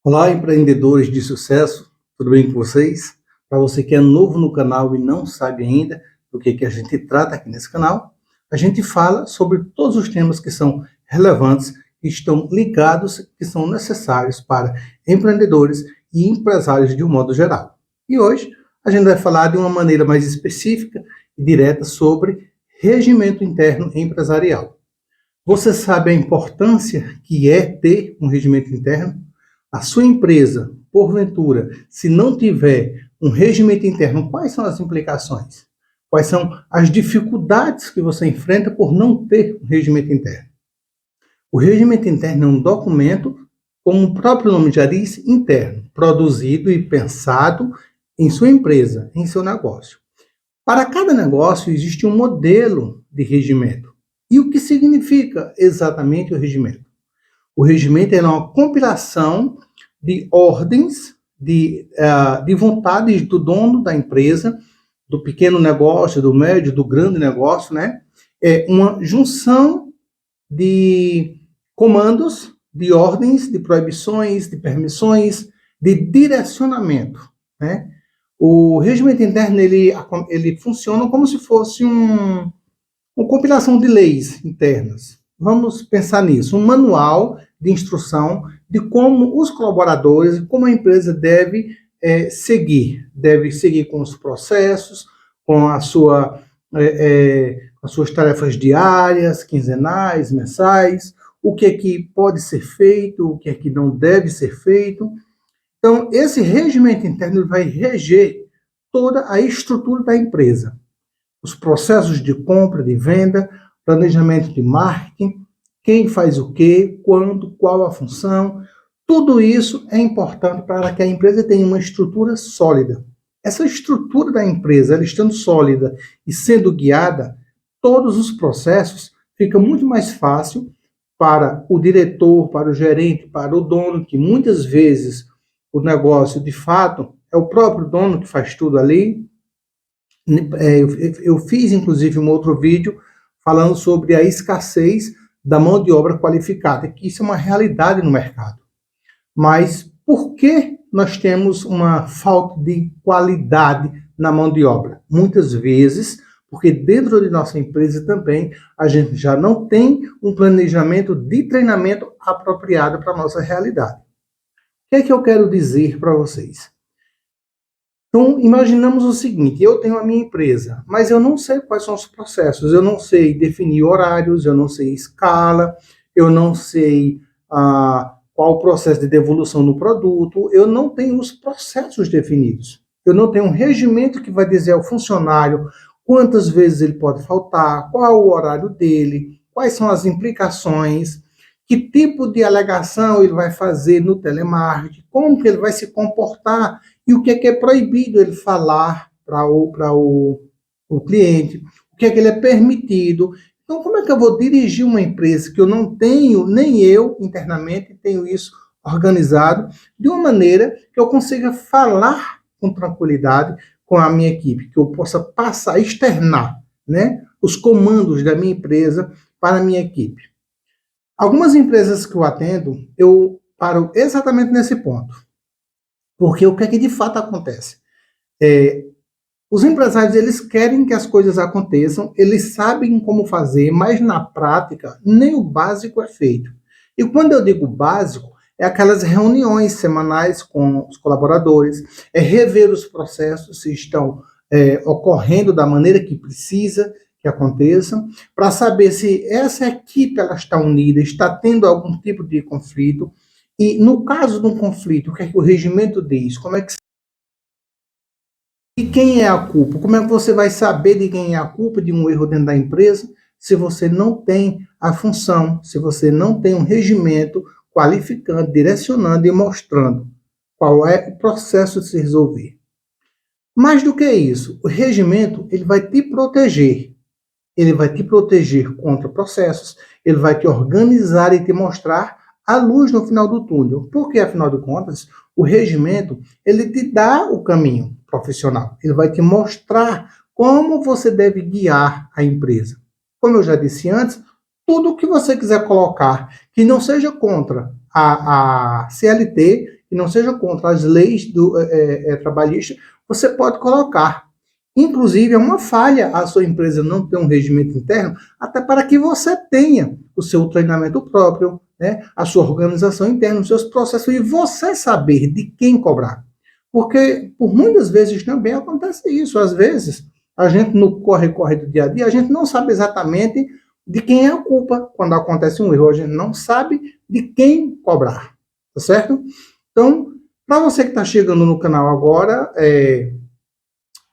Olá, empreendedores de sucesso, tudo bem com vocês? Para você que é novo no canal e não sabe ainda do que a gente trata aqui nesse canal, a gente fala sobre todos os temas que são relevantes, que estão ligados, que são necessários para empreendedores e empresários de um modo geral. E hoje a gente vai falar de uma maneira mais específica e direta sobre regimento interno empresarial. Você sabe a importância que é ter um regimento interno? A sua empresa, porventura, se não tiver um regimento interno, quais são as implicações? Quais são as dificuldades que você enfrenta por não ter um regimento interno? O regimento interno é um documento, como o próprio nome já diz, interno, produzido e pensado em sua empresa, em seu negócio. Para cada negócio existe um modelo de regimento. E o que significa exatamente o regimento? O regimento é uma compilação de ordens, de vontades do dono da empresa, do pequeno negócio, do médio, do grande negócio, né? É uma junção de comandos, de ordens, de proibições, de permissões, de direcionamento, né? O regimento interno, ele funciona como se fosse uma compilação de leis internas. Vamos pensar nisso, um manual de instrução de como os colaboradores, como a empresa deve seguir com os processos, com as suas tarefas diárias, quinzenais, mensais, o que é que pode ser feito, o que é que não deve ser feito. Então, esse regimento interno vai reger toda a estrutura da empresa, os processos de compra, de venda, planejamento de marketing, quem faz o quê, quando, qual a função. Tudo isso é importante para que a empresa tenha uma estrutura sólida. Essa estrutura da empresa, ela estando sólida e sendo guiada, todos os processos fica muito mais fácil para o diretor, para o gerente, para o dono, que muitas vezes o negócio, de fato, é o próprio dono que faz tudo ali. Eu fiz, inclusive, um outro vídeo falando sobre a escassez da mão de obra qualificada, que isso é uma realidade no mercado. Mas por que nós temos uma falta de qualidade na mão de obra? Muitas vezes, porque dentro de nossa empresa também a gente já não tem um planejamento de treinamento apropriado para a nossa realidade. O que é que eu quero dizer para vocês? Então, imaginamos o seguinte, eu tenho a minha empresa, mas eu não sei quais são os processos, eu não sei definir horários, eu não sei escala, eu não sei qual o processo de devolução do produto, eu não tenho os processos definidos. Eu não tenho um regimento que vai dizer ao funcionário quantas vezes ele pode faltar, qual o horário dele, quais são as implicações, que tipo de alegação ele vai fazer no telemarketing, como que ele vai se comportar e o que é proibido ele falar para o cliente, o que ele é permitido. Então, como é que eu vou dirigir uma empresa que eu não tenho, nem eu internamente tenho isso organizado, de uma maneira que eu consiga falar com tranquilidade com a minha equipe, que eu possa passar, externar, né, os comandos da minha empresa para a minha equipe. Algumas empresas que eu atendo, eu paro exatamente nesse ponto. Porque o que é que de fato acontece? Os empresários, eles querem que as coisas aconteçam, eles sabem como fazer, mas na prática nem o básico é feito. E quando eu digo básico, é aquelas reuniões semanais com os colaboradores, é rever os processos se estão ocorrendo da maneira que precisa que aconteçam, para saber se essa equipe ela está unida, está tendo algum tipo de conflito. E no caso de um conflito, o que é que o regimento diz? Como é que de quem é a culpa? Como é que você vai saber de quem é a culpa de um erro dentro da empresa se você não tem a função, se você não tem um regimento qualificando, direcionando e mostrando qual é o processo de se resolver? Mais do que isso, o regimento ele vai te proteger. Ele vai te proteger contra processos, ele vai te organizar e te mostrar a luz no final do túnel. Porque, afinal de contas, o regimento, ele te dá o caminho profissional. Ele vai te mostrar como você deve guiar a empresa. Como eu já disse antes, tudo que você quiser colocar que não seja contra a CLT, que não seja contra as leis trabalhistas, você pode colocar. Inclusive, é uma falha a sua empresa não ter um regimento interno, até para que você tenha o seu treinamento próprio, né, a sua organização interna, os seus processos, e você saber de quem cobrar. Porque, por muitas vezes, também acontece isso. Às vezes, a gente, no corre-corre do dia a dia, a gente não sabe exatamente de quem é a culpa quando acontece um erro. A gente não sabe de quem cobrar, tá certo? Então, para você que está chegando no canal agora,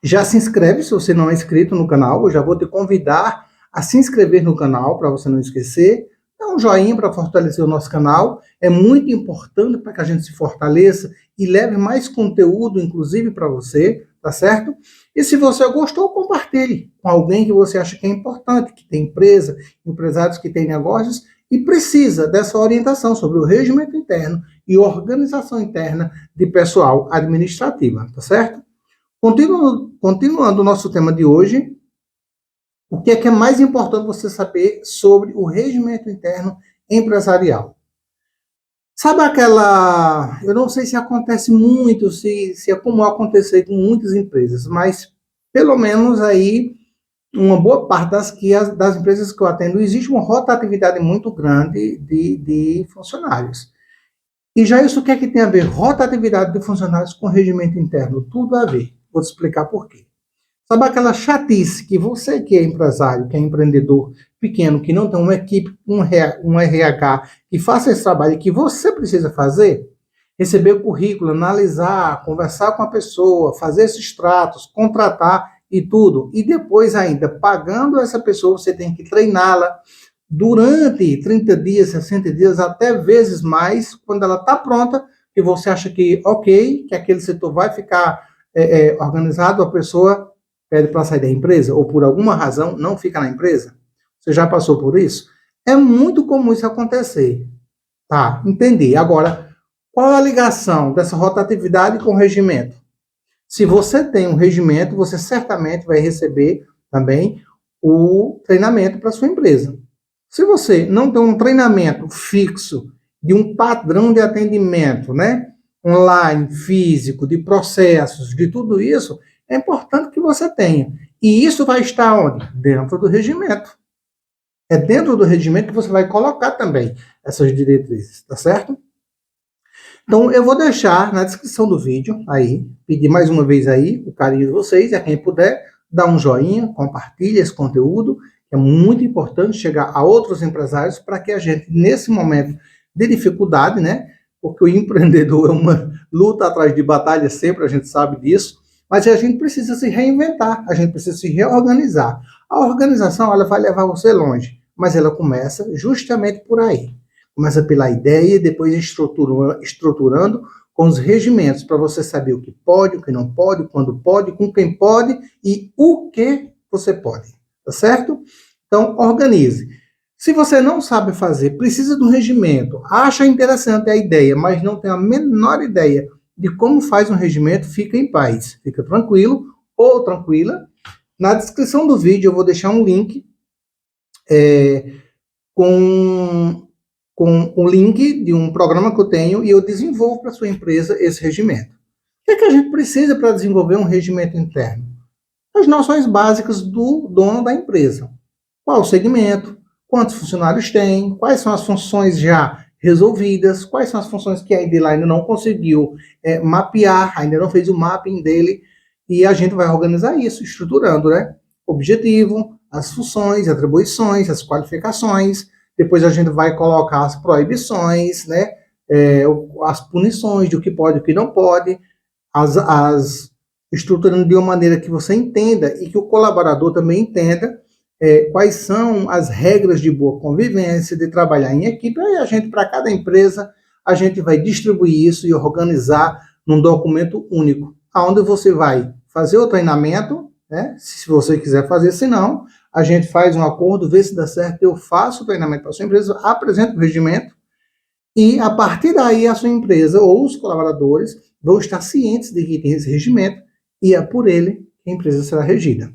já se inscreve se você não é inscrito no canal. Eu já vou te convidar a se inscrever no canal para você não esquecer. Dá um joinha para fortalecer o nosso canal. É muito importante para que a gente se fortaleça e leve mais conteúdo, inclusive, para você, tá certo? E se você gostou, compartilhe com alguém que você acha que é importante, que tem empresa, empresários que têm negócios e precisa dessa orientação sobre o regimento interno e organização interna de pessoal administrativa, tá certo? Continuando o nosso tema de hoje, o que é mais importante você saber sobre o regimento interno empresarial? Sabe aquela... Eu não sei se acontece muito, se é comum acontecer com muitas empresas, mas pelo menos aí, uma boa parte das empresas que eu atendo, existe uma rotatividade muito grande de funcionários. E já isso o que tem a ver? Rotatividade de funcionários com regimento interno? Tudo a ver. Vou te explicar por quê. Sabe aquela chatice que você que é empresário, que é empreendedor pequeno, que não tem uma equipe, um RH, que faça esse trabalho que você precisa fazer? Receber o currículo, analisar, conversar com a pessoa, fazer esses tratos, contratar e tudo. E depois ainda, pagando essa pessoa, você tem que treiná-la durante 30 dias, 60 dias, até vezes mais, quando ela está pronta, que você acha que, ok, que aquele setor vai ficar organizado, a pessoa pede para sair da empresa, ou por alguma razão não fica na empresa. Você já passou por isso? É muito comum isso acontecer. Tá, entendi. Agora, qual é a ligação dessa rotatividade com o regimento? Se você tem um regimento, você certamente vai receber também o treinamento para sua empresa. Se você não tem um treinamento fixo de um padrão de atendimento, né, online, físico, de processos, de tudo isso, é importante que você tenha. E isso vai estar onde? Dentro do regimento. É dentro do regimento que você vai colocar também essas diretrizes, tá certo? Então, eu vou deixar na descrição do vídeo aí, pedir mais uma vez aí o carinho de vocês, a quem puder, dá um joinha, compartilha esse conteúdo, que é muito importante chegar a outros empresários para que a gente, nesse momento de dificuldade, né, porque o empreendedor é uma luta atrás de batalha sempre, a gente sabe disso, mas a gente precisa se reinventar, a gente precisa se reorganizar. A organização, ela vai levar você longe, mas ela começa justamente por aí. Começa pela ideia, depois estruturando com os regimentos, para você saber o que pode, o que não pode, quando pode, com quem pode e o que você pode, tá certo? Então, organize. Se você não sabe fazer, precisa de um regimento, acha interessante a ideia, mas não tem a menor ideia de como faz um regimento, fica em paz, fica tranquilo ou tranquila. Na descrição do vídeo eu vou deixar um link com o link de um programa que eu tenho e eu desenvolvo para a sua empresa esse regimento. O que a gente precisa para desenvolver um regimento interno? As noções básicas do dono da empresa. Qual o segmento? Quantos funcionários tem? Quais são as funções já resolvidas? Quais são as funções que ele ainda não conseguiu mapear, ainda não fez o mapping dele? E a gente vai organizar isso, estruturando, né? Objetivo, as funções, atribuições, as qualificações. Depois a gente vai colocar as proibições, né? As punições do que pode e o que não pode, estruturando de uma maneira que você entenda e que o colaborador também entenda quais são as regras de boa convivência, de trabalhar em equipe. Aí a gente, para cada empresa, a gente vai distribuir isso e organizar num documento único, onde você vai fazer o treinamento, né? Se você quiser fazer, se não, a gente faz um acordo, vê se dá certo, eu faço o treinamento para a sua empresa, apresento o regimento, e a partir daí a sua empresa ou os colaboradores vão estar cientes de que tem esse regimento, e é por ele que a empresa será regida.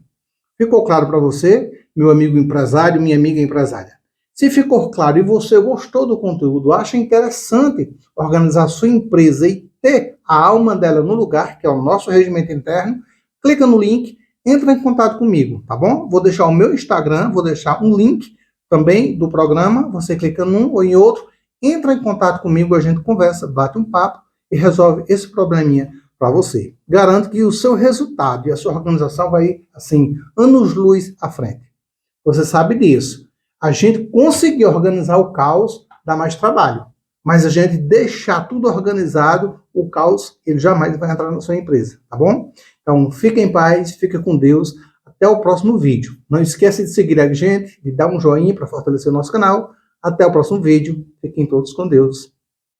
Ficou claro para você, meu amigo empresário, minha amiga empresária? Se ficou claro e você gostou do conteúdo, acha interessante organizar a sua empresa e ter a alma dela no lugar, que é o nosso regimento interno, clica no link, entra em contato comigo, tá bom? Vou deixar o meu Instagram, vou deixar um link também do programa, você clica num ou em outro, entra em contato comigo, a gente conversa, bate um papo e resolve esse probleminha para você. Garanto que o seu resultado e a sua organização vai ir, assim, anos-luz à frente. Você sabe disso. A gente conseguir organizar o caos dá mais trabalho. Mas a gente deixar tudo organizado, o caos, ele jamais vai entrar na sua empresa, tá bom? Então, fica em paz, fica com Deus. Até o próximo vídeo. Não esqueça de seguir a gente, de dar um joinha para fortalecer o nosso canal. Até o próximo vídeo. Fiquem todos com Deus.